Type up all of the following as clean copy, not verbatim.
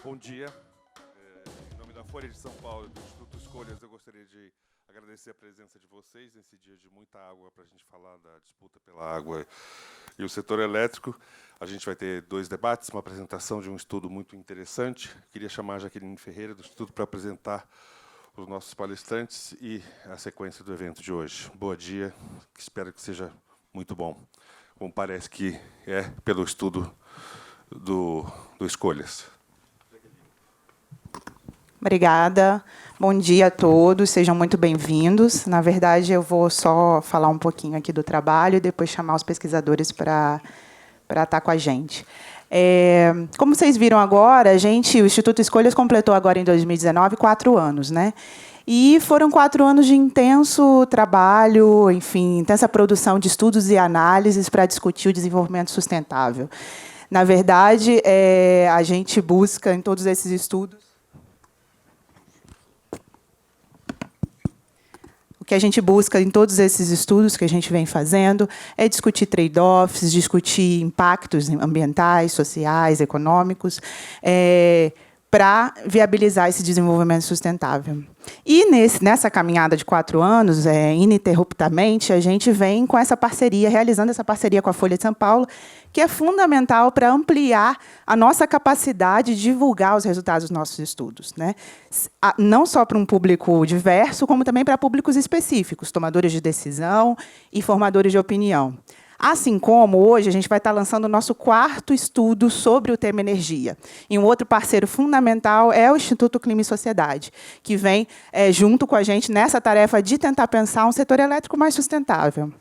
Bom dia. Em nome da Folha de São Paulo e do Instituto Escolhas, eu gostaria de agradecer a presença de vocês nesse dia de muita água para a gente falar da disputa pela água e o setor elétrico. A gente vai ter 2 debates, uma apresentação de um estudo muito interessante. Queria chamar a Jaqueline Ferreira, do Instituto, para apresentar os nossos palestrantes e a sequência do evento de hoje. Bom dia, espero que seja muito bom, como parece que é pelo estudo do Escolhas. Obrigada. Bom dia a todos, sejam muito bem-vindos. Na verdade, eu vou só falar um pouquinho aqui do trabalho e depois chamar os pesquisadores para estar com a gente. Como vocês viram agora, o Instituto Escolhas completou agora em 2019 4 anos, né? E foram 4 anos de intenso trabalho, enfim, intensa produção de estudos e análises para discutir o desenvolvimento sustentável. Na verdade, a gente busca em todos esses estudos O que a gente busca em todos esses estudos que a gente vem fazendo é discutir trade-offs, discutir impactos ambientais, sociais, econômicos, para viabilizar esse desenvolvimento sustentável. E nessa caminhada de 4 anos, ininterruptamente, a gente vem com essa parceria, realizando essa parceria com a Folha de São Paulo, que é fundamental para ampliar a nossa capacidade de divulgar os resultados dos nossos estudos, né? Não só para um público diverso, como também para públicos específicos, tomadores de decisão e formadores de opinião. Assim como, hoje, a gente vai estar lançando o nosso 4º estudo sobre o tema energia. E um outro parceiro fundamental é o Instituto Clima e Sociedade, que vem junto com a gente nessa tarefa de tentar pensar um setor elétrico mais sustentável.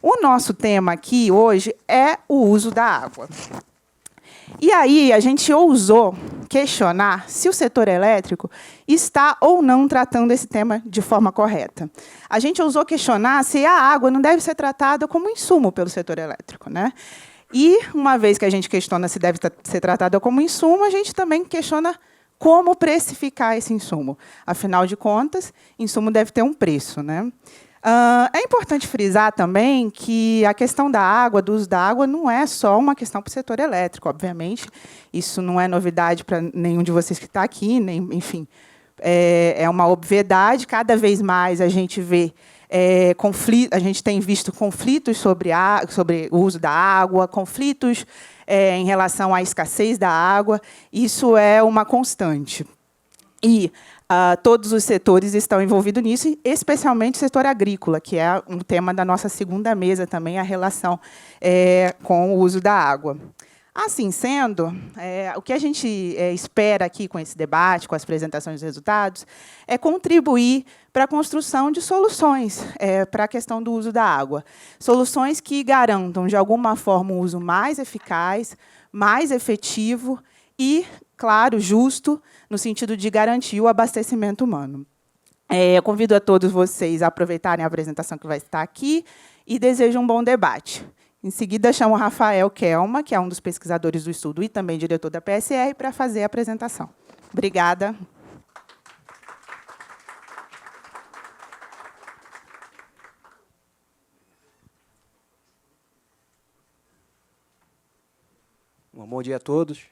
O nosso tema aqui, hoje, é o uso da água. E aí, a gente ousou questionar se o setor elétrico está ou não tratando esse tema de forma correta. A gente ousou questionar se a água não deve ser tratada como insumo pelo setor elétrico, né? E, uma vez que a gente questiona se deve ser tratada como insumo, a gente também questiona como precificar esse insumo. Afinal de contas, insumo deve ter um preço, né? É importante frisar também que a questão da água, do uso da água, não é só uma questão para o setor elétrico, obviamente. Isso não é novidade para nenhum de vocês que está aqui, enfim. É uma obviedade. Cada vez mais a gente vê a gente tem visto conflitos sobre o uso da água, conflitos em relação à escassez da água. Isso é uma constante. E todos os setores estão envolvidos nisso, especialmente o setor agrícola, que é um tema da nossa segunda mesa também, a relação com o uso da água. Assim sendo, o que a gente espera aqui com esse debate, com as apresentações dos resultados, é contribuir para a construção de soluções para a questão do uso da água. Soluções que garantam, de alguma forma, um uso mais eficaz, mais efetivo e, claro, justo, no sentido de garantir o abastecimento humano. Eu convido a todos vocês a aproveitarem a apresentação que vai estar aqui e desejo um bom debate. Em seguida, chamo o Rafael Kelma, que é um dos pesquisadores do estudo e também diretor da PSR, para fazer a apresentação. Obrigada. Bom dia a todos.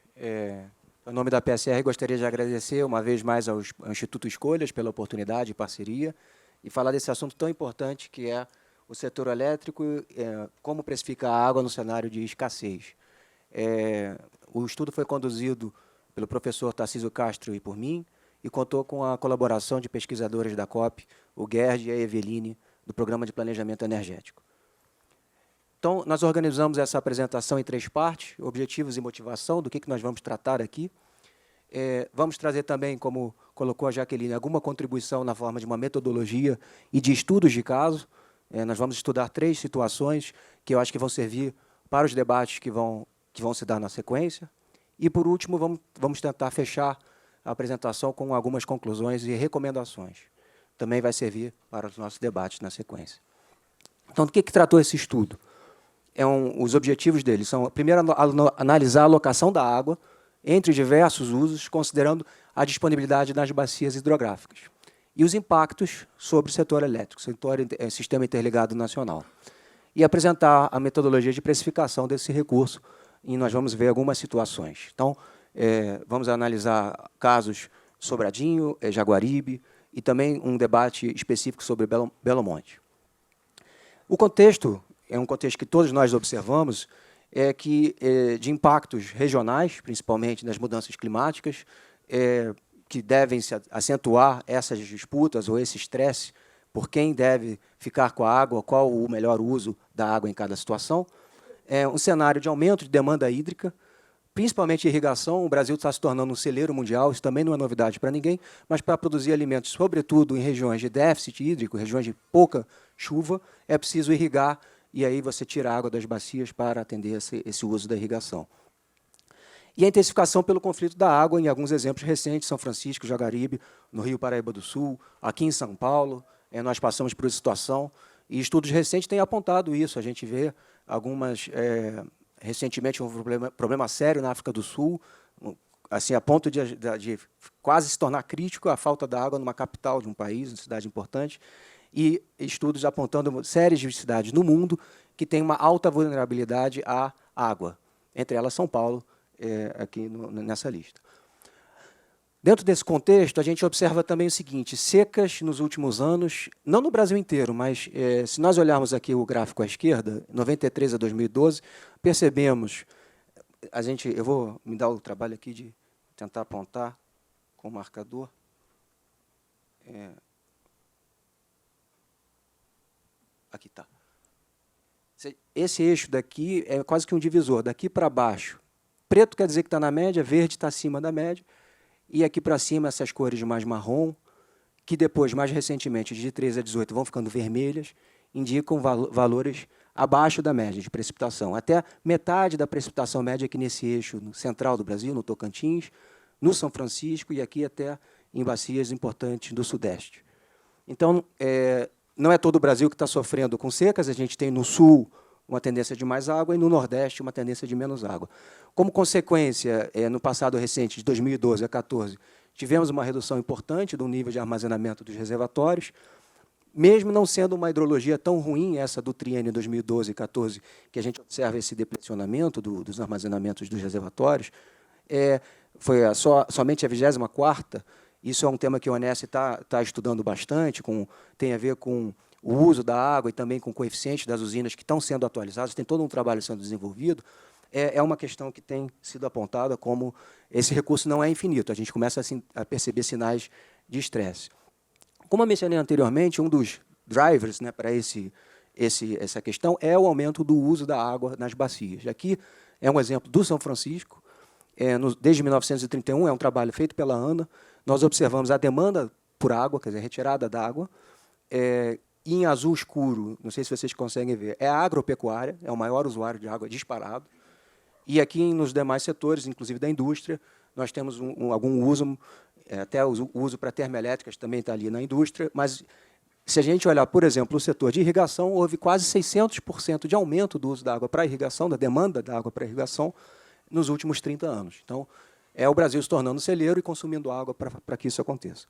Em nome da PSR, gostaria de agradecer uma vez mais ao Instituto Escolhas pela oportunidade e parceria e falar desse assunto tão importante que é o setor elétrico, como precificar a água no cenário de escassez. O estudo foi conduzido pelo professor Tarcísio Castro e por mim e contou com a colaboração de pesquisadores da COP, o Gerd e a Eveline, do Programa de Planejamento Energético. Então, nós organizamos essa apresentação em 3 partes, objetivos e motivação, do que nós vamos tratar aqui. Vamos trazer também, como colocou a Jaqueline, alguma contribuição na forma de uma metodologia e de estudos de caso. Nós vamos estudar 3 situações que eu acho que vão servir para os debates que vão se dar na sequência. E, por último, vamos tentar fechar a apresentação com algumas conclusões e recomendações. Também vai servir para os nossos debates na sequência. Então, do que tratou esse estudo? Os objetivos dele são, primeiro, analisar a alocação da água entre diversos usos, considerando a disponibilidade nas bacias hidrográficas, e os impactos sobre o setor elétrico, Sistema Interligado Nacional, e apresentar a metodologia de precificação desse recurso, e nós vamos ver algumas situações. Então, vamos analisar casos Sobradinho, Jaguaribe, e também um debate específico sobre Belo Monte. O contexto, é um contexto que todos nós observamos, é que de impactos regionais, principalmente das mudanças climáticas, que devem se acentuar essas disputas ou esse estresse por quem deve ficar com a água, qual o melhor uso da água em cada situação. É um cenário de aumento de demanda hídrica, principalmente irrigação. O Brasil está se tornando um celeiro mundial, isso também não é novidade para ninguém, mas para produzir alimentos, sobretudo em regiões de déficit hídrico, regiões de pouca chuva, é preciso irrigar, e aí você tira a água das bacias para atender esse uso da irrigação. E a intensificação pelo conflito da água, em alguns exemplos recentes, São Francisco, Jaguaribe, no Rio Paraíba do Sul, aqui em São Paulo, nós passamos por essa situação, e estudos recentes têm apontado isso. A gente vê algumas... recentemente, um problema sério na África do Sul, assim, a ponto de quase se tornar crítico a falta de água numa capital de um país, uma cidade importante, e estudos apontando séries de cidades no mundo que têm uma alta vulnerabilidade à água, entre elas São Paulo, aqui nessa lista. Dentro desse contexto, a gente observa também o seguinte: secas nos últimos anos, não no Brasil inteiro, mas se nós olharmos aqui o gráfico à esquerda, 93 a 2012, percebemos, eu vou me dar o trabalho aqui de tentar apontar com o marcador. Aqui está. Esse eixo daqui é quase que um divisor, daqui para baixo. Preto quer dizer que está na média, verde está acima da média, e aqui para cima essas cores mais marrom, que depois, mais recentemente, de 13 a 18, vão ficando vermelhas, indicam valores abaixo da média de precipitação. Até metade da precipitação média aqui nesse eixo central do Brasil, no Tocantins, no São Francisco e aqui até em bacias importantes do Sudeste. Então, não é todo o Brasil que está sofrendo com secas, a gente tem no Sul uma tendência de mais água e no Nordeste uma tendência de menos água. Como consequência, no passado recente, de 2012 a 2014, tivemos uma redução importante do nível de armazenamento dos reservatórios, mesmo não sendo uma hidrologia tão ruim, essa do triênio 2012 e 2014, que a gente observa esse deplecionamento dos armazenamentos dos reservatórios, foi somente a 24ª. Isso é um tema que o ONS está estudando bastante, tem a ver com o uso da água e também com o coeficiente das usinas que estão sendo atualizados, tem todo um trabalho sendo desenvolvido. É uma questão que tem sido apontada como esse recurso não é infinito, a gente começa a perceber sinais de estresse. Como eu mencionei anteriormente, um dos drivers, né, para essa questão é o aumento do uso da água nas bacias. Aqui é um exemplo do São Francisco, desde 1931, é um trabalho feito pela ANA, nós observamos a demanda por água, quer dizer, retirada da água, e em azul escuro, não sei se vocês conseguem ver, é a agropecuária, é o maior usuário de água disparado, e aqui nos demais setores, inclusive da indústria, nós temos algum uso, até o uso para termoelétricas também está ali na indústria, mas se a gente olhar, por exemplo, o setor de irrigação, houve quase 600% de aumento do uso da água para irrigação, da demanda da água para irrigação, nos últimos 30 anos. Então, é o Brasil se tornando celeiro e consumindo água para que isso aconteça.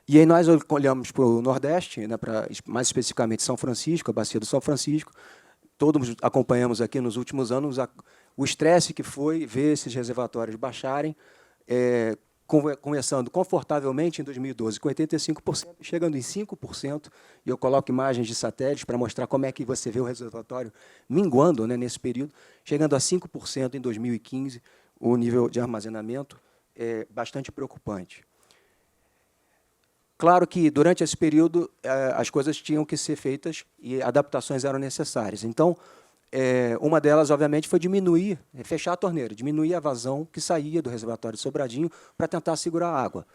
E aí nós olhamos para o Nordeste, né, mais especificamente São Francisco, a bacia do São Francisco. Todos acompanhamos aqui nos últimos anos o estresse que foi ver esses reservatórios baixarem, começando confortavelmente em 2012 com 85%, chegando em 5%, e eu coloco imagens de satélites para mostrar como é que você vê o reservatório minguando, né, nesse período, chegando a 5% em 2015, o nível de armazenamento é bastante preocupante. Claro que, durante esse período, as coisas tinham que ser feitas e adaptações eram necessárias. Então, uma delas, obviamente, foi fechar a torneira, diminuir a vazão que saía do reservatório de Sobradinho para tentar segurar a água.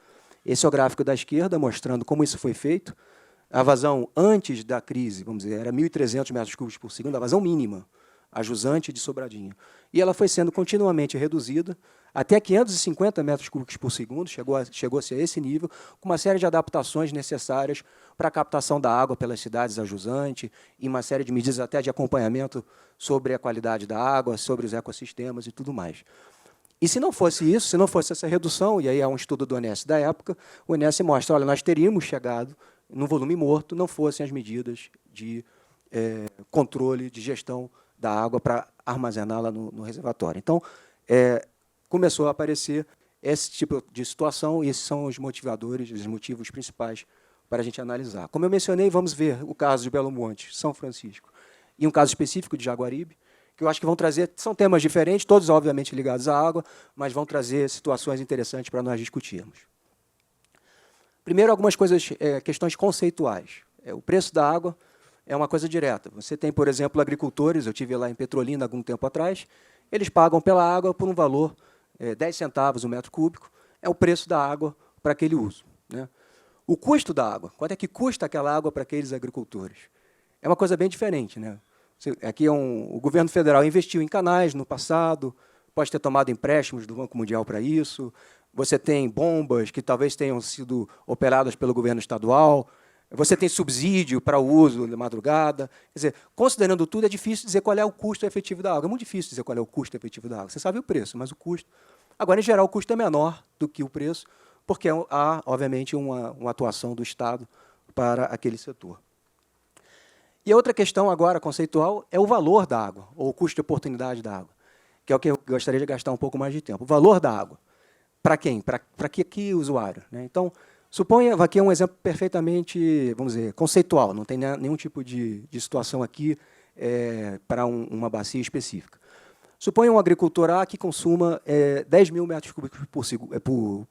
Esse é o gráfico da esquerda, mostrando como isso foi feito. A vazão antes da crise, vamos dizer, era 1.300 metros cúbicos por segundo, a vazão mínima, a jusante de Sobradinho. E ela foi sendo continuamente reduzida, até 550 metros cúbicos por segundo, chegou-se a esse nível, com uma série de adaptações necessárias para a captação da água pelas cidades a jusante, e uma série de medidas até de acompanhamento sobre a qualidade da água, sobre os ecossistemas e tudo mais. E se não fosse isso, se não fosse essa redução, e aí é um estudo do ONS da época, o ONS mostra, olha, nós teríamos chegado no volume morto, não fossem as medidas de controle, de gestão da água para armazená-la no reservatório. Então, começou a aparecer esse tipo de situação, e esses são os motivadores, os motivos principais para a gente analisar. Como eu mencionei, vamos ver o caso de Belo Monte, São Francisco, e um caso específico de Jaguaribe, que eu acho que vão trazer, são temas diferentes, todos obviamente ligados à água, mas vão trazer situações interessantes para nós discutirmos. Primeiro, algumas coisas, questões conceituais. O preço da água é uma coisa direta. Você tem, por exemplo, agricultores, eu estive lá em Petrolina algum tempo atrás, eles pagam pela água por um valor 10 centavos o metro cúbico, é o preço da água para aquele uso, né? O custo da água, quanto é que custa aquela água para aqueles agricultores? É uma coisa bem diferente, né? Aqui o governo federal investiu em canais no passado, pode ter tomado empréstimos do Banco Mundial para isso, você tem bombas que talvez tenham sido operadas pelo governo estadual, você tem subsídio para o uso de madrugada. Quer dizer, considerando tudo, é difícil dizer qual é o custo efetivo da água. É muito difícil dizer qual é o custo efetivo da água. Você sabe o preço, mas o custo... Agora, em geral, o custo é menor do que o preço, porque há, obviamente, uma atuação do Estado para aquele setor. E a outra questão agora conceitual é o valor da água, ou o custo de oportunidade da água, que é o que eu gostaria de gastar um pouco mais de tempo. O valor da água. Para quem? Para que usuário, né? Então, suponha, aqui é um exemplo perfeitamente, vamos dizer, conceitual, não tem nenhum tipo de situação aqui para uma bacia específica. Suponha um agricultor A que consuma 10 mil metros cúbicos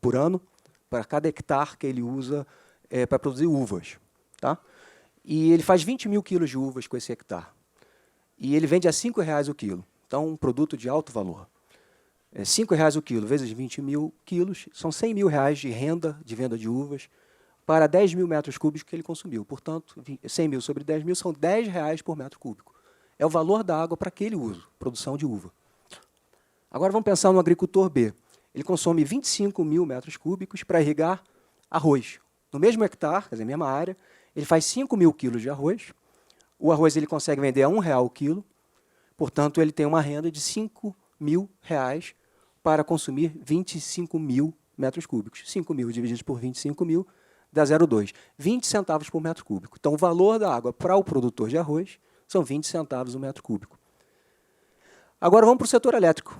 por ano para cada hectare que ele usa para produzir uvas. Tá? E ele faz 20 mil quilos de uvas com esse hectare. E ele vende a R$5 o quilo. Então, um produto de alto valor. R$5 o quilo vezes 20 mil quilos, são R$100 mil de renda de venda de uvas para 10 mil metros cúbicos que ele consumiu. Portanto, 100 mil sobre 10 mil são R$10 por metro cúbico. É o valor da água para aquele uso, produção de uva. Agora vamos pensar no agricultor B. Ele consome 25 mil metros cúbicos para irrigar arroz. No mesmo hectare, quer dizer, mesma área, ele faz 5 mil quilos de arroz. O arroz ele consegue vender a R$1 o quilo. Portanto, ele tem uma renda de R$5 mil para consumir 25 mil metros cúbicos. 5 mil divididos por 25 mil dá 0,2. 20 centavos por metro cúbico. Então, o valor da água para o produtor de arroz são 20 centavos o metro cúbico. Agora, vamos para o setor elétrico.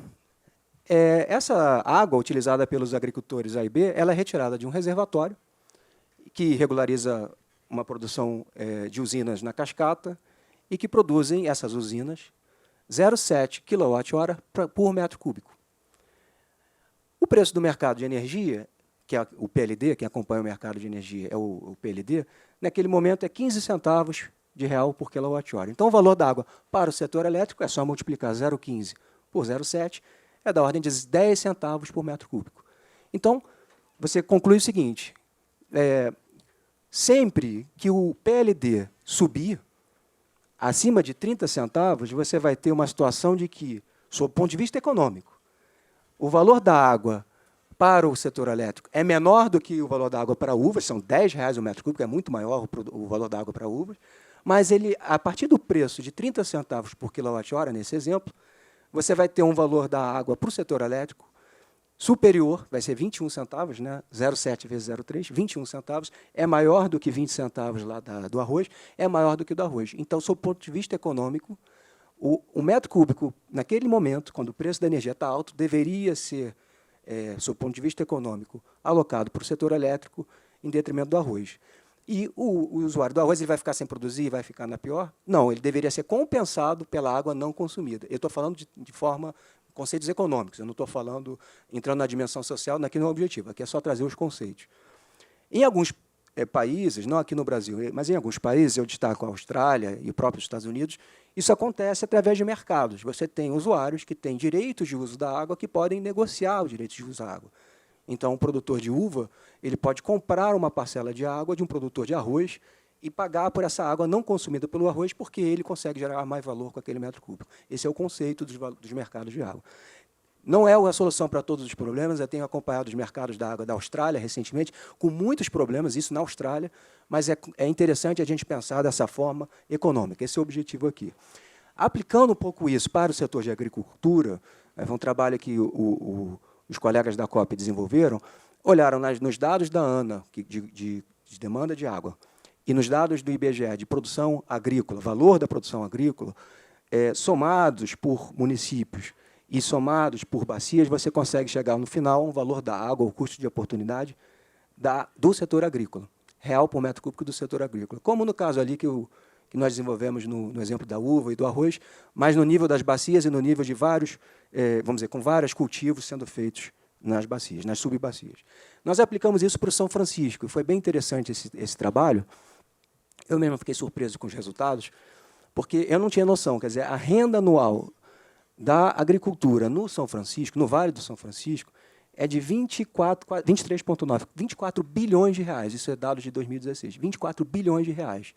Essa água utilizada pelos agricultores A e B, ela é retirada de um reservatório que regulariza uma produção de usinas na cascata e que produzem, essas usinas, 0,7 kWh por metro cúbico. O preço do mercado de energia, que é o PLD, quem acompanha o mercado de energia é o PLD, naquele momento é 15 centavos de real por quilowatt-hora. Então, o valor da água para o setor elétrico é só multiplicar 0,15 por 0,7, é da ordem de 10 centavos por metro cúbico. Então, você conclui o seguinte, sempre que o PLD subir acima de 30 centavos, você vai ter uma situação de que, sob o ponto de vista econômico, o valor da água para o setor elétrico é menor do que o valor da água para uvas, são R$10 o metro cúbico, é muito maior o valor da água para uvas, mas ele, a partir do preço de 30 centavos por quilowatt-hora, nesse exemplo, você vai ter um valor da água para o setor elétrico superior, vai ser 21 centavos, né? 0,7 vezes 0,3, 21 centavos, é maior do que 20 centavos lá do arroz, é maior do que o do arroz. Então, sob o ponto de vista econômico, o metro cúbico, naquele momento, quando o preço da energia está alto, deveria ser, sob o ponto de vista econômico, alocado para o setor elétrico em detrimento do arroz. E o usuário do arroz ele vai ficar sem produzir e vai ficar na pior? Não, ele deveria ser compensado pela água não consumida. Eu estou falando de forma, conceitos econômicos, eu não estou falando, entrando na dimensão social, aqui não é o objetivo, aqui é só trazer os conceitos. Em alguns países, não aqui no Brasil, mas em alguns países, eu destaco a Austrália e o próprio Estados Unidos, isso acontece através de mercados. Você tem usuários que têm direitos de uso da água que podem negociar o direito de uso da água. Então, um produtor de uva ele pode comprar uma parcela de água de um produtor de arroz e pagar por essa água não consumida pelo arroz, porque ele consegue gerar mais valor com aquele metro cúbico. Esse é o conceito dos mercados de água. Não é a solução para todos os problemas. Eu tenho acompanhado os mercados da água da Austrália recentemente, com muitos problemas, isso na Austrália, mas é interessante a gente pensar dessa forma econômica. Esse é o objetivo aqui. Aplicando um pouco isso para o setor de agricultura, é um trabalho que os colegas da COP desenvolveram, olharam nos dados da ANA, de demanda de água, e nos dados do IBGE de produção agrícola, valor da produção agrícola, somados por municípios, e somados por bacias, você consegue chegar no final a um valor da água, o custo de oportunidade do setor agrícola, real por metro cúbico do setor agrícola. Como no caso ali que nós desenvolvemos no exemplo da uva e do arroz, mas no nível das bacias e no nível de vários, vamos dizer, com vários cultivos sendo feitos nas bacias, nas subbacias. Nós aplicamos isso para o São Francisco, e foi bem interessante esse trabalho. Eu mesmo fiquei surpreso com os resultados, porque eu não tinha noção, quer dizer, a renda anual da agricultura no São Francisco, no Vale do São Francisco, é de 23,9, 24 bilhões de reais, isso é dados de 2016, 24 bilhões de reais.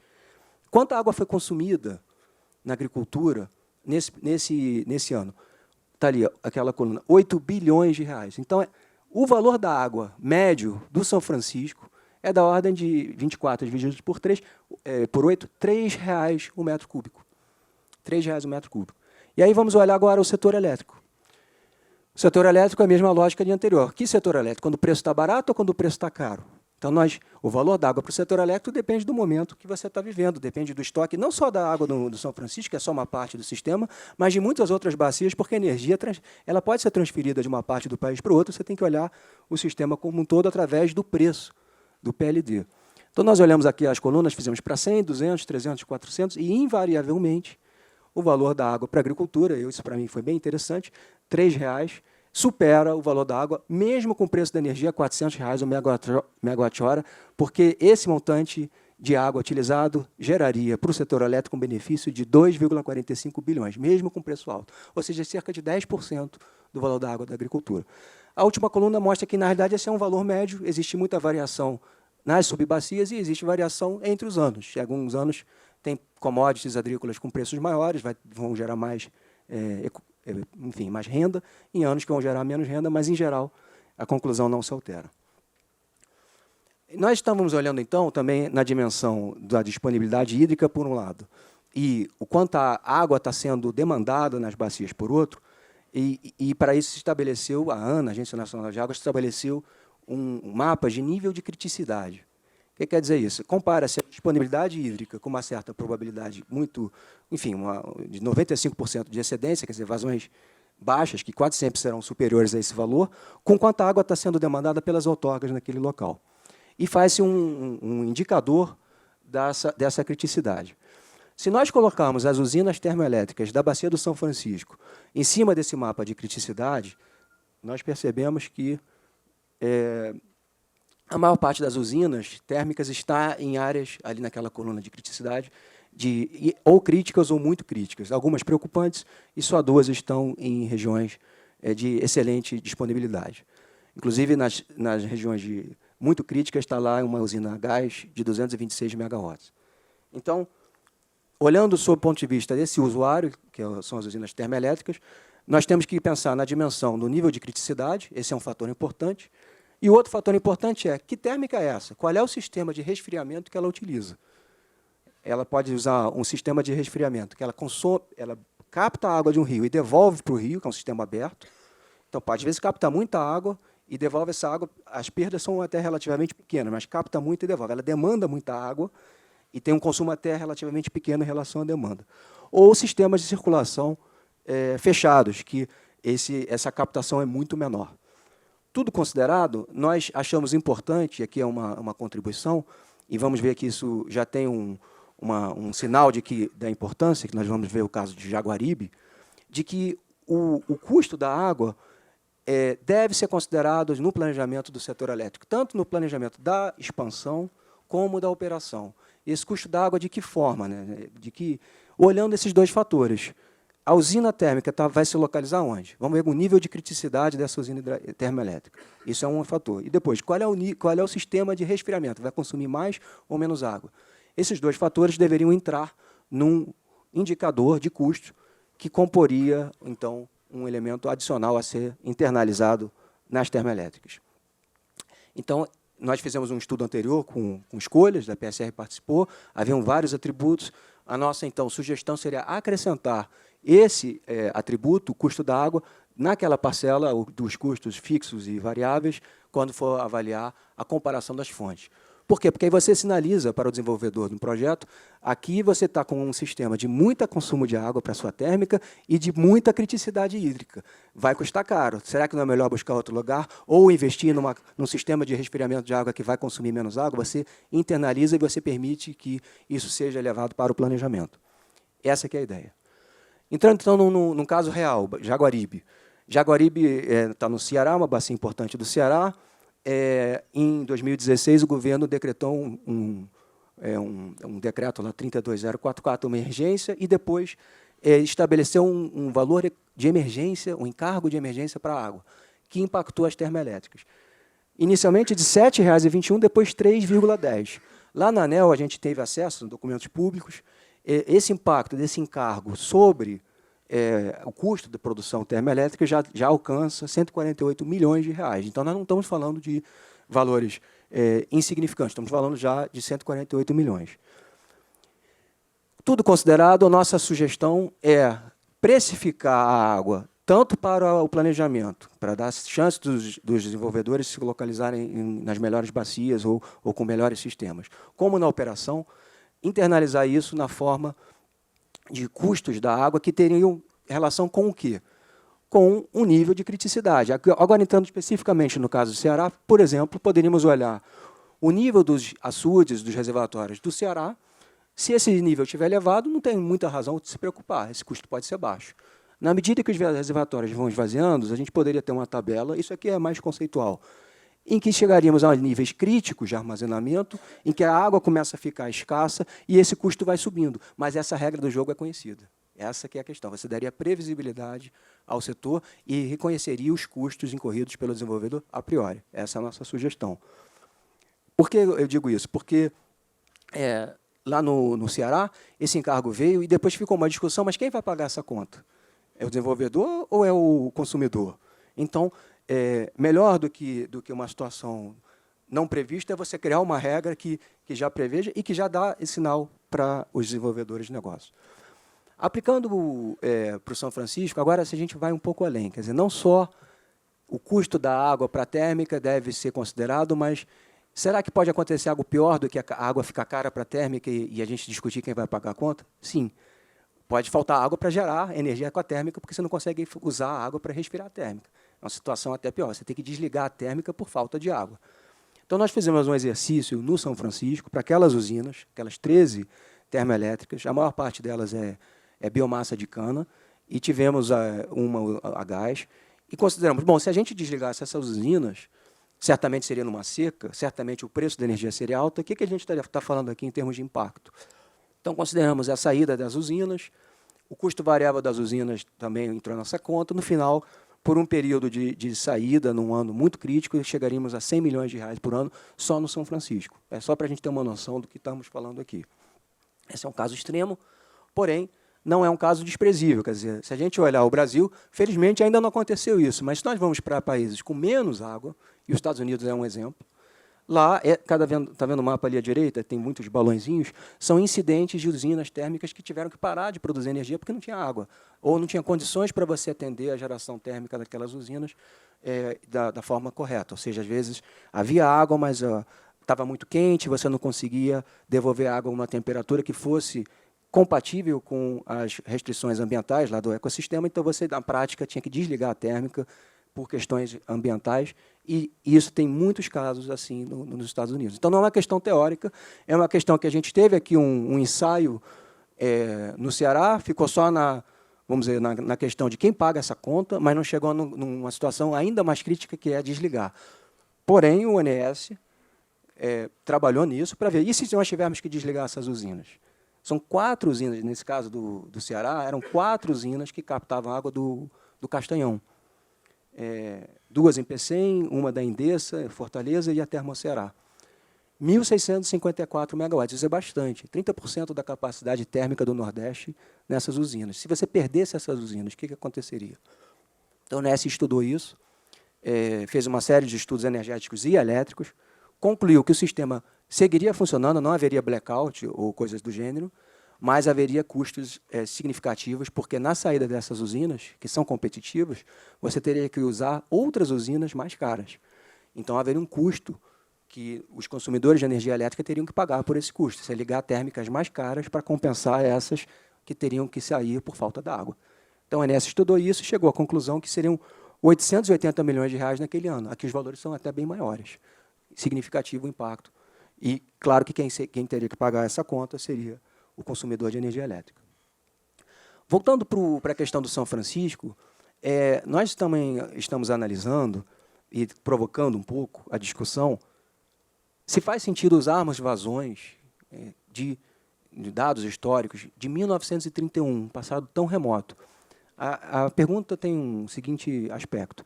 Quanta água foi consumida na agricultura nesse ano? Está ali, aquela coluna, 8 bilhões de reais. Então, o valor da água médio do São Francisco é da ordem de 24 dividido por 8, R$ 3,00 o metro cúbico. R$ 3,00 o metro cúbico. E aí vamos olhar agora o setor elétrico. O setor elétrico é a mesma lógica de anterior. Que setor elétrico? Quando o preço está barato ou quando o preço está caro? Então, o valor da água para o setor elétrico depende do momento que você está vivendo, depende do estoque, não só da água do São Francisco, que é só uma parte do sistema, mas de muitas outras bacias, porque a energia ela pode ser transferida de uma parte do país para outra, você tem que olhar o sistema como um todo através do preço, do PLD. Então, nós olhamos aqui as colunas, fizemos para 100, 200, 300, 400, e, invariavelmente, o valor da água para a agricultura, isso para mim foi bem interessante, R$ 3,00, supera o valor da água, mesmo com o preço da energia, R$ 400,00 o megawatt-hora, porque esse montante de água utilizado geraria para o setor elétrico um benefício de 2,45 bilhões, mesmo com preço alto, ou seja, cerca de 10% do valor da água da agricultura. A última coluna mostra que, na realidade, esse é um valor médio, existe muita variação nas subbacias e existe variação entre os anos. Em alguns anos tem commodities agrícolas com preços maiores, vão gerar mais mais renda, em anos que vão gerar menos renda, mas, em geral, a conclusão não se altera. Nós estávamos olhando, então, também na dimensão da disponibilidade hídrica, por um lado, e o quanto a água está sendo demandada nas bacias, por outro, e para isso se estabeleceu, a ANA, a Agência Nacional de Águas, estabeleceu um mapa de nível de criticidade. O que quer dizer isso? Compara-se a disponibilidade hídrica com uma certa probabilidade de 95% de excedência, quer dizer, vazões baixas, que quase sempre serão superiores a esse valor, com quanta água está sendo demandada pelas outorgas naquele local. E faz-se um indicador dessa criticidade. Se nós colocarmos as usinas termoelétricas da Bacia do São Francisco em cima desse mapa de criticidade, nós percebemos que a maior parte das usinas térmicas está em áreas, ali naquela coluna de criticidade, ou críticas ou muito críticas. Algumas preocupantes, e só 2 estão em regiões de excelente disponibilidade. Inclusive, nas regiões muito críticas, está lá uma usina a gás de 226 megawatts. Então, olhando sob o ponto de vista desse usuário, que são as usinas termoelétricas, nós temos que pensar na dimensão do nível de criticidade, esse é um fator importante, e o outro fator importante é, que térmica é essa? Qual é o sistema de resfriamento que ela utiliza? Ela pode usar um sistema de resfriamento que ela capta a água de um rio e devolve para o rio, que é um sistema aberto. Então, pode, às vezes, captar muita água e devolve essa água. As perdas são até relativamente pequenas, mas capta muito e devolve. Ela demanda muita água e tem um consumo até relativamente pequeno em relação à demanda. Ou sistemas de circulação fechados, que essa captação é muito menor. Tudo considerado, nós achamos importante, e aqui é uma contribuição, e vamos ver que isso já tem um sinal da importância, que nós vamos ver o caso de Jaguaribe, de que o custo da água deve ser considerado no planejamento do setor elétrico, tanto no planejamento da expansão como da operação. Esse custo da água, de que forma? Né? Olhando esses 2 fatores. A usina térmica vai se localizar onde? Vamos ver o nível de criticidade dessa usina termoelétrica. Isso é um fator. E depois, qual é o sistema de resfriamento? Vai consumir mais ou menos água? Esses 2 fatores deveriam entrar num indicador de custo que comporia, então, um elemento adicional a ser internalizado nas termoelétricas. Então, nós fizemos um estudo anterior com escolhas, a PSR participou, haviam vários atributos. A nossa, então, sugestão seria acrescentar esse atributo, o custo da água, naquela parcela dos custos fixos e variáveis, quando for avaliar a comparação das fontes. Por quê? Porque aí você sinaliza para o desenvolvedor do projeto, aqui você está com um sistema de muito consumo de água para a sua térmica e de muita criticidade hídrica. Vai custar caro. Será que não é melhor buscar outro lugar? Ou investir num sistema de resfriamento de água que vai consumir menos água? Você internaliza e você permite que isso seja levado para o planejamento. Essa que é a ideia. Entrando, então, num caso real, Jaguaribe. Jaguaribe está no Ceará, uma bacia importante do Ceará. Em 2016, o governo decretou um decreto lá, 32044, uma emergência, e depois estabeleceu um valor de emergência, um encargo de emergência para a água, que impactou as termoelétricas. Inicialmente de R$ 7,21, depois 3,10. Lá na ANEEL, a gente teve acesso a documentos públicos. Esse impacto desse encargo sobre o custo da produção termoelétrica já alcança 148 milhões de reais. Então, nós não estamos falando de valores insignificantes, estamos falando já de 148 milhões. Tudo considerado, a nossa sugestão é precificar a água, tanto para o planejamento, para dar chance dos desenvolvedores se localizarem nas melhores bacias ou com melhores sistemas, como na operação, internalizar isso na forma de custos da água que teriam relação com o quê? Com um nível de criticidade. Agora, entrando especificamente no caso do Ceará, por exemplo, poderíamos olhar o nível dos açudes, dos reservatórios do Ceará. Se esse nível estiver elevado, não tem muita razão de se preocupar, esse custo pode ser baixo. Na medida que os reservatórios vão esvaziando, a gente poderia ter uma tabela, isso aqui é mais conceitual, em que chegaríamos a níveis críticos de armazenamento, em que a água começa a ficar escassa e esse custo vai subindo. Mas essa regra do jogo é conhecida. Essa que é a questão. Você daria previsibilidade ao setor e reconheceria os custos incorridos pelo desenvolvedor a priori. Essa é a nossa sugestão. Por que eu digo isso? Porque lá no Ceará, esse encargo veio e depois ficou uma discussão, mas quem vai pagar essa conta? É o desenvolvedor ou é o consumidor? Então, melhor do que uma situação não prevista é você criar uma regra que já preveja e que já dá esse sinal para os desenvolvedores de negócio. Aplicando para o São Francisco, agora se a gente vai um pouco além, quer dizer, não só o custo da água para a térmica deve ser considerado, mas será que pode acontecer algo pior do que a água ficar cara para a térmica e a gente discutir quem vai pagar a conta? Sim. Pode faltar água para gerar energia com a térmica, porque você não consegue usar a água para respirar a térmica. É uma situação até pior, você tem que desligar a térmica por falta de água. Então, nós fizemos um exercício no São Francisco, para aquelas usinas, aquelas 13 termoelétricas, a maior parte delas é biomassa de cana, e tivemos uma a gás, e consideramos, bom, se a gente desligasse essas usinas, certamente seria numa seca, certamente o preço da energia seria alto. O que a gente está falando aqui em termos de impacto? Então, consideramos a saída das usinas, o custo variável das usinas também entrou na nossa conta. No final, por um período de saída, num ano muito crítico, chegaríamos a 100 milhões de reais por ano só no São Francisco. É só para a gente ter uma noção do que estamos falando aqui. Esse é um caso extremo, porém, não é um caso desprezível. Quer dizer, se a gente olhar o Brasil, felizmente ainda não aconteceu isso, mas se nós vamos para países com menos água, e os Estados Unidos é um exemplo, lá, está vendo o mapa ali à direita, tem muitos balõezinhos, são incidentes de usinas térmicas que tiveram que parar de produzir energia porque não tinha água, ou não tinha condições para você atender a geração térmica daquelas usinas da forma correta. Ou seja, às vezes havia água, mas estava muito quente, você não conseguia devolver a água a uma temperatura que fosse compatível com as restrições ambientais lá do ecossistema, então você, na prática, tinha que desligar a térmica por questões ambientais, e isso tem muitos casos assim nos Estados Unidos. Então, não é uma questão teórica, é uma questão que a gente teve aqui um ensaio no Ceará, ficou só vamos dizer, na questão de quem paga essa conta, mas não chegou numa situação ainda mais crítica, que é desligar. Porém, o ONS trabalhou nisso para ver, e se nós tivermos que desligar essas usinas? São 4 usinas, nesse caso do Ceará, eram 4 usinas que captavam água do Castanhão. 2 em Pecém, uma da Endesa, Fortaleza, e a Termoceará. 1.654 megawatts, isso é bastante, 30% da capacidade térmica do Nordeste nessas usinas. Se você perdesse essas usinas, o que aconteceria? Então, o NES estudou isso, fez uma série de estudos energéticos e elétricos, concluiu que o sistema seguiria funcionando, não haveria blackout ou coisas do gênero, mas haveria custos significativos, porque na saída dessas usinas, que são competitivas, você teria que usar outras usinas mais caras. Então, haveria um custo que os consumidores de energia elétrica teriam que pagar por esse custo, se ligar térmicas mais caras para compensar essas que teriam que sair por falta d'água. Então, a ANEEL estudou isso e chegou à conclusão que seriam 880 milhões de reais naquele ano. Aqui os valores são até bem maiores. Significativo o impacto. E, claro, que quem teria que pagar essa conta seria o consumidor de energia elétrica. Voltando para a questão do São Francisco, nós também estamos analisando e provocando um pouco a discussão se faz sentido usarmos vazões de dados históricos de 1931, um passado tão remoto. A pergunta tem um seguinte aspecto.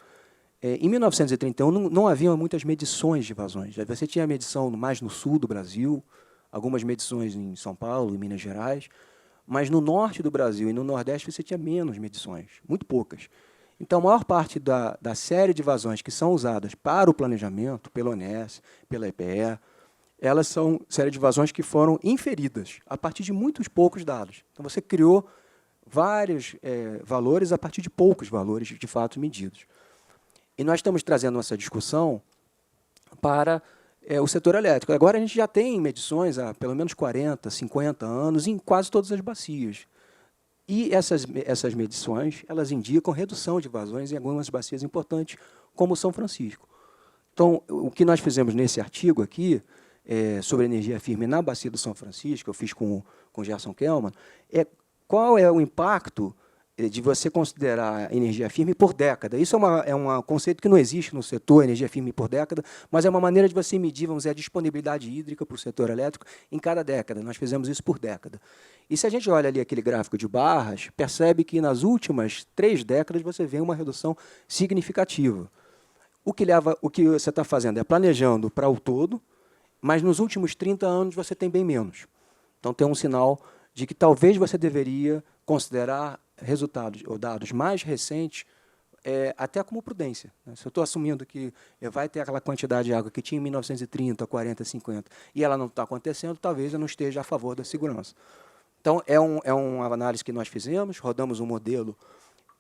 Em 1931, não havia muitas medições de vazões. Você tinha medição mais no sul do Brasil, algumas medições em São Paulo e Minas Gerais, mas no norte do Brasil e no Nordeste você tinha menos medições, muito poucas. Então, a maior parte da série de vazões que são usadas para o planejamento, pela ONS, pela EPE, elas são série de vazões que foram inferidas a partir de muitos poucos dados. Então, você criou vários valores a partir de poucos valores, de fato, medidos. E nós estamos trazendo essa discussão para o setor elétrico. Agora, a gente já tem medições há pelo menos 40, 50 anos em quase todas as bacias. E essas medições, elas indicam redução de vazões em algumas bacias importantes, como São Francisco. Então, o que nós fizemos nesse artigo aqui, sobre energia firme na bacia do São Francisco, eu fiz com o Gerson Kelman, qual é o impacto de você considerar energia firme por década. Isso é um conceito que não existe no setor, energia firme por década, mas é uma maneira de você medir, vamos dizer, a disponibilidade hídrica para o setor elétrico em cada década. Nós fizemos isso por década. E se a gente olha ali aquele gráfico de barras, percebe que nas últimas 3 décadas você vê uma redução significativa. O que você está fazendo é planejando para o todo, mas nos últimos 30 anos você tem bem menos. Então, tem um sinal de que talvez você deveria considerar resultados ou dados mais recentes até como prudência. Se eu estou assumindo que vai ter aquela quantidade de água que tinha em 1930, 40, 50, e ela não está acontecendo, talvez eu não esteja a favor da segurança. Então, é uma análise que nós fizemos, rodamos um modelo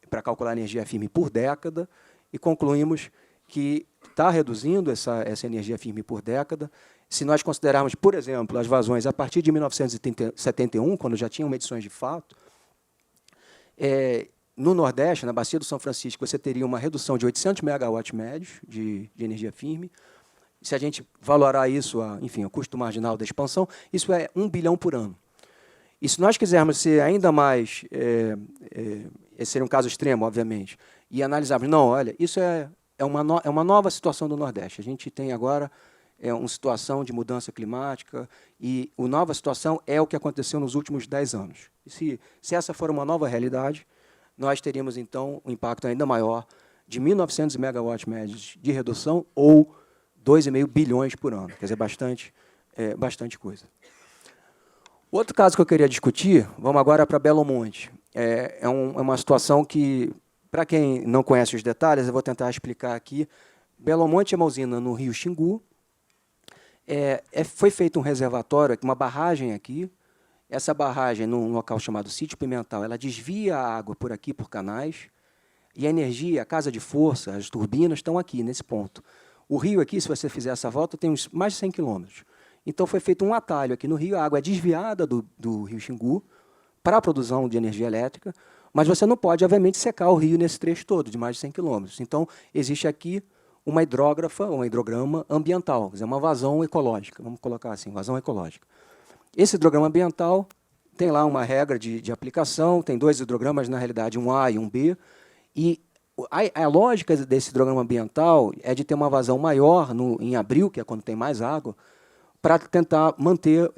para calcular a energia firme por década e concluímos que está reduzindo essa energia firme por década. Se nós considerarmos, por exemplo, as vazões a partir de 1971, quando já tinham medições de fato, no Nordeste, na bacia do São Francisco, você teria uma redução de 800 megawatts médios de energia firme. Se a gente valorar isso, enfim, o custo marginal da expansão, isso é 1 bilhão por ano. E se nós quisermos ser ainda mais, esse seria um caso extremo, obviamente, e analisarmos, não, olha, isso é uma nova situação do Nordeste. A gente tem agora uma situação de mudança climática e a nova situação é o que aconteceu nos últimos 10 anos. E se essa for uma nova realidade, nós teríamos, então, um impacto ainda maior de 1.900 megawatts médios de redução ou 2,5 bilhões por ano. Quer dizer, bastante coisa. Outro caso que eu queria discutir, vamos agora para Belo Monte. É uma situação que, para quem não conhece os detalhes, eu vou tentar explicar aqui. Belo Monte é uma usina no rio Xingu. Foi feito um reservatório, uma barragem aqui. Essa barragem, num local chamado Sítio Pimental, ela desvia a água por aqui, por canais, e a energia, a casa de força, as turbinas estão aqui, nesse ponto. O rio aqui, se você fizer essa volta, tem mais de 100 quilômetros. Então, foi feito um atalho aqui no rio, a água é desviada do rio Xingu para a produção de energia elétrica, mas você não pode, obviamente, secar o rio nesse trecho todo, de mais de 100 quilômetros. Então, existe aqui uma hidrógrafa, um hidrograma ambiental, quer dizer, uma vazão ecológica, vamos colocar assim, vazão ecológica. Esse hidrograma ambiental tem lá uma regra de aplicação, tem 2 hidrogramas, na realidade, um A e um B, e a lógica desse hidrograma ambiental é de ter uma vazão maior em abril, que é quando tem mais água, para tentar manter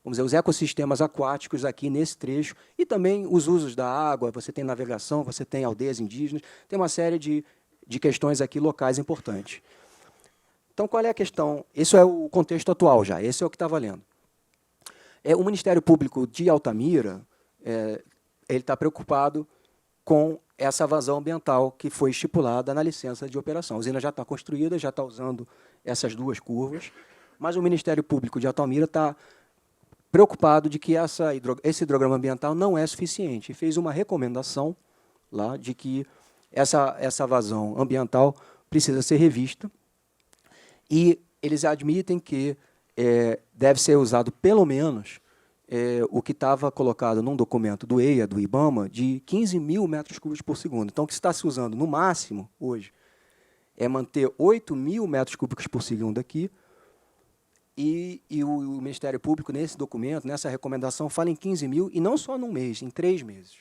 vamos dizer, os ecossistemas aquáticos aqui nesse trecho, e também os usos da água, você tem navegação, você tem aldeias indígenas, tem uma série de questões aqui locais importantes. Então, qual é a questão? Isso é o contexto atual já, esse é o que está valendo. O Ministério Público de Altamira ele está preocupado com essa vazão ambiental que foi estipulada na licença de operação. A usina já está construída, já está usando essas 2 curvas, mas o Ministério Público de Altamira está preocupado de que esse hidrograma ambiental não é suficiente e fez uma recomendação lá de que essa vazão ambiental precisa ser revista. E eles admitem que deve ser usado pelo menos o que estava colocado num documento do EIA, do IBAMA, de 15 mil metros cúbicos por segundo. Então, o que está se usando no máximo hoje é manter 8 mil metros cúbicos por segundo aqui, e o Ministério Público, nesse documento, nessa recomendação, fala em 15 mil, e não só num mês, em 3 meses.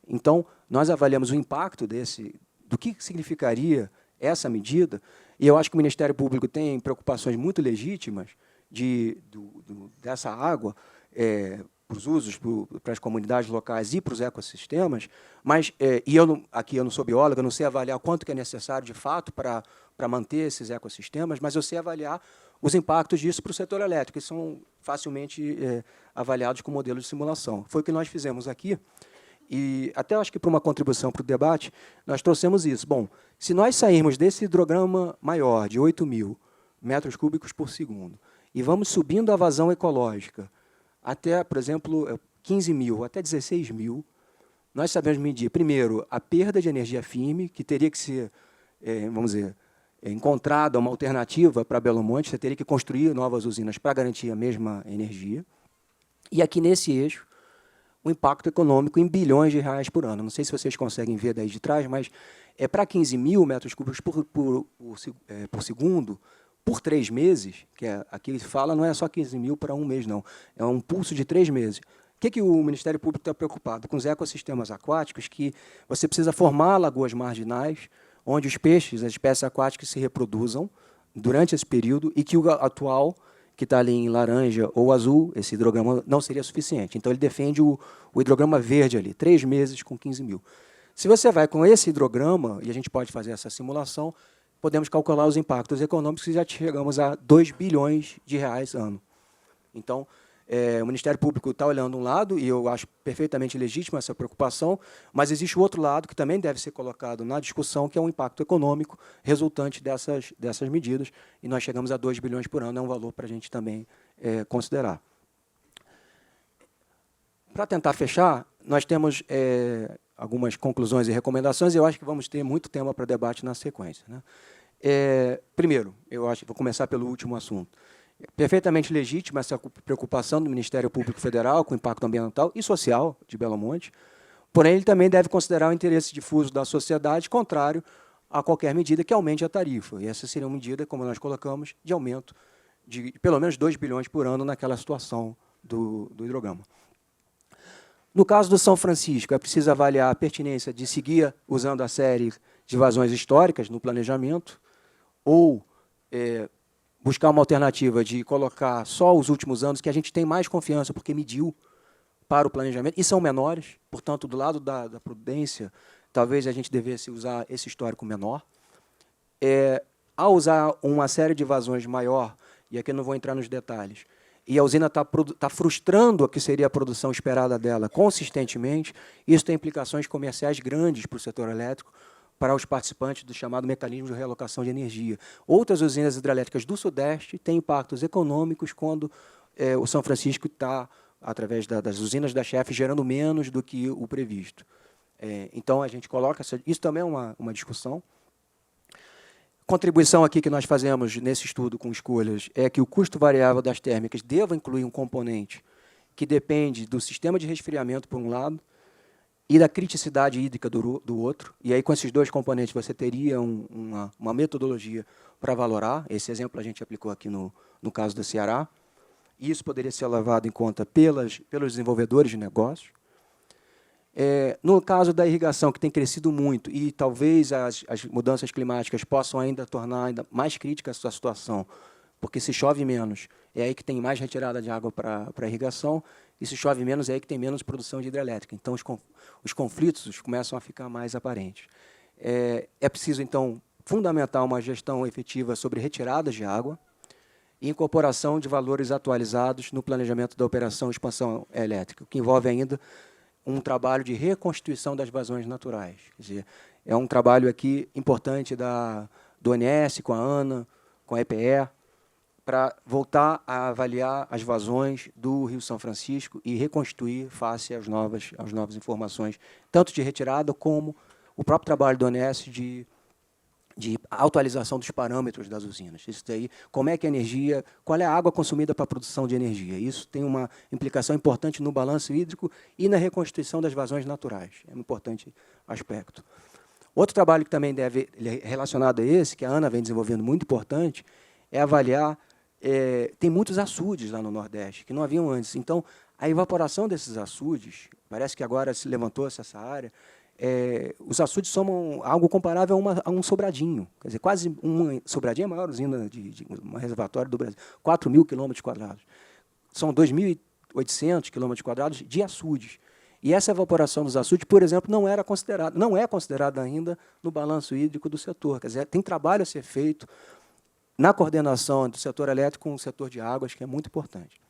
Então, nós avaliamos o impacto do que significaria essa medida, e eu acho que o Ministério Público tem preocupações muito legítimas dessa água para os usos, para as comunidades locais e para os ecossistemas, mas, aqui eu não sou biólogo, eu não sei avaliar quanto que é necessário, de fato, para manter esses ecossistemas, mas eu sei avaliar os impactos disso para o setor elétrico, que são facilmente avaliados com modelos de simulação. Foi o que nós fizemos aqui, e até acho que para uma contribuição para o debate, nós trouxemos isso. Bom, se nós sairmos desse hidrograma maior, de 8 mil metros cúbicos por segundo, e vamos subindo a vazão ecológica até, por exemplo, 15 mil, até 16 mil, nós sabemos medir, primeiro, a perda de energia firme, que teria que ser, vamos dizer, encontrada uma alternativa para Belo Monte, você teria que construir novas usinas para garantir a mesma energia. E aqui nesse eixo, o impacto econômico em bilhões de reais por ano. Não sei se vocês conseguem ver daí de trás, mas para 15 mil metros cúbicos por segundo, por 3 meses, que aqui ele fala, não é só 15 mil para um mês, não. É um pulso de 3 meses. O que o Ministério Público está preocupado? Com os ecossistemas aquáticos, que você precisa formar lagoas marginais, onde os peixes, as espécies aquáticas, se reproduzam durante esse período, e que o atual, que está ali em laranja ou azul, esse hidrograma não seria suficiente. Então, ele defende o hidrograma verde ali, 3 meses com 15 mil. Se você vai com esse hidrograma, e a gente pode fazer essa simulação, podemos calcular os impactos econômicos e já chegamos a 2 bilhões de reais ano. Então, o Ministério Público está olhando um lado, e eu acho perfeitamente legítima essa preocupação, mas existe o outro lado que também deve ser colocado na discussão, que é o impacto econômico resultante dessas medidas, e nós chegamos a 2 bilhões por ano, é um valor para a gente também considerar. Para tentar fechar, nós temos algumas conclusões e recomendações, e eu acho que vamos ter muito tema para debate na sequência, né? Primeiro, eu acho que vou começar pelo último assunto. Perfeitamente legítima essa preocupação do Ministério Público Federal com o impacto ambiental e social de Belo Monte, porém, ele também deve considerar o interesse difuso da sociedade, contrário a qualquer medida que aumente a tarifa. E essa seria uma medida, como nós colocamos, de aumento de pelo menos 2 bilhões por ano naquela situação do hidrograma. No caso do São Francisco, é preciso avaliar a pertinência de seguir usando a série de vazões históricas no planejamento, ou buscar uma alternativa de colocar só os últimos anos, que a gente tem mais confiança, porque mediu para o planejamento, e são menores, portanto, do lado da prudência, talvez a gente devesse usar esse histórico menor. Ao usar uma série de vazões maior, e aqui eu não vou entrar nos detalhes, e a usina está frustrando a que seria a produção esperada dela consistentemente, isso tem implicações comerciais grandes para o setor elétrico, para os participantes do chamado mecanismo de realocação de energia. Outras usinas hidrelétricas do Sudeste têm impactos econômicos quando o São Francisco está, através das usinas da chefe, gerando menos do que o previsto. Então, a gente coloca... Isso também é uma discussão. Contribuição aqui que nós fazemos nesse estudo com escolhas é que o custo variável das térmicas deva incluir um componente que depende do sistema de resfriamento, por um lado, e da criticidade hídrica do outro. E aí, com esses dois componentes, você teria uma metodologia para valorar. Esse exemplo a gente aplicou aqui no caso do Ceará. Isso poderia ser levado em conta pelos desenvolvedores de negócios. No caso da irrigação, que tem crescido muito, e talvez as mudanças climáticas possam ainda tornar ainda mais crítica essa situação, porque se chove menos, é aí que tem mais retirada de água para a irrigação, e se chove menos, é aí que tem menos produção de hidrelétrica. Então, os conflitos começam a ficar mais aparentes. É preciso, então, fundamentar uma gestão efetiva sobre retiradas de água e incorporação de valores atualizados no planejamento da operação e expansão elétrica, o que envolve ainda um trabalho de reconstituição das vazões naturais. Quer dizer, é um trabalho aqui importante do ONS, com a ANA, com a EPE, para voltar a avaliar as vazões do Rio São Francisco e reconstituir face às novas informações, tanto de retirada como o próprio trabalho do ONS de de atualização dos parâmetros das usinas. Isso daí, como é que a energia, qual é a água consumida para a produção de energia. Isso tem uma implicação importante no balanço hídrico e na reconstituição das vazões naturais. É um importante aspecto. Outro trabalho que também deve relacionado a esse, que a ANA vem desenvolvendo muito importante, é avaliar, tem muitos açudes lá no Nordeste, que não haviam antes. Então, a evaporação desses açudes, parece que agora se levantou-se essa área, os açudes somam algo comparável a um Sobradinho. Quer dizer, quase Sobradinho é a maior usina de um reservatório do Brasil, 4.000 quilômetros quadrados. São 2.800 quilômetros quadrados de açudes. E essa evaporação dos açudes, por exemplo, não é considerada ainda no balanço hídrico do setor. Quer dizer, tem trabalho a ser feito na coordenação do setor elétrico com o setor de águas, que é muito importante.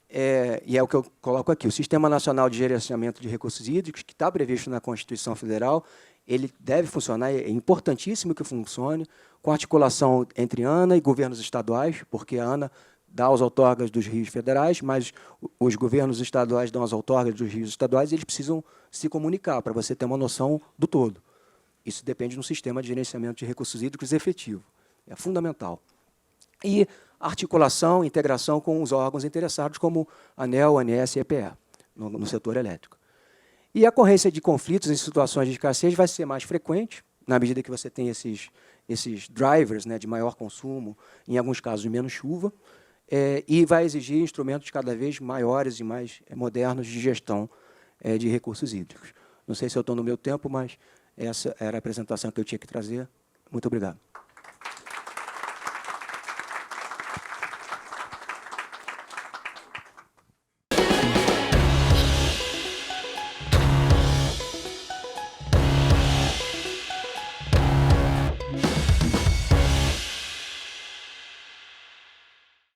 E é o que eu coloco aqui. O Sistema Nacional de Gerenciamento de Recursos Hídricos, que está previsto na Constituição Federal, ele deve funcionar, é importantíssimo que funcione, com articulação entre ANA e governos estaduais, porque a ANA dá aos outorgas dos rios federais, mas os governos estaduais dão às outorgas dos rios estaduais e eles precisam se comunicar, para você ter uma noção do todo. Isso depende de um sistema de gerenciamento de recursos hídricos efetivo. É fundamental. E articulação, integração com os órgãos interessados, como ANEEL, ANS e EPE, no setor elétrico. E a ocorrência de conflitos em situações de escassez vai ser mais frequente, na medida que você tem esses drivers, né, de maior consumo, em alguns casos de menos chuva, e vai exigir instrumentos cada vez maiores e mais modernos de gestão de recursos hídricos. Não sei se eu estou no meu tempo, mas essa era a apresentação que eu tinha que trazer. Muito obrigado.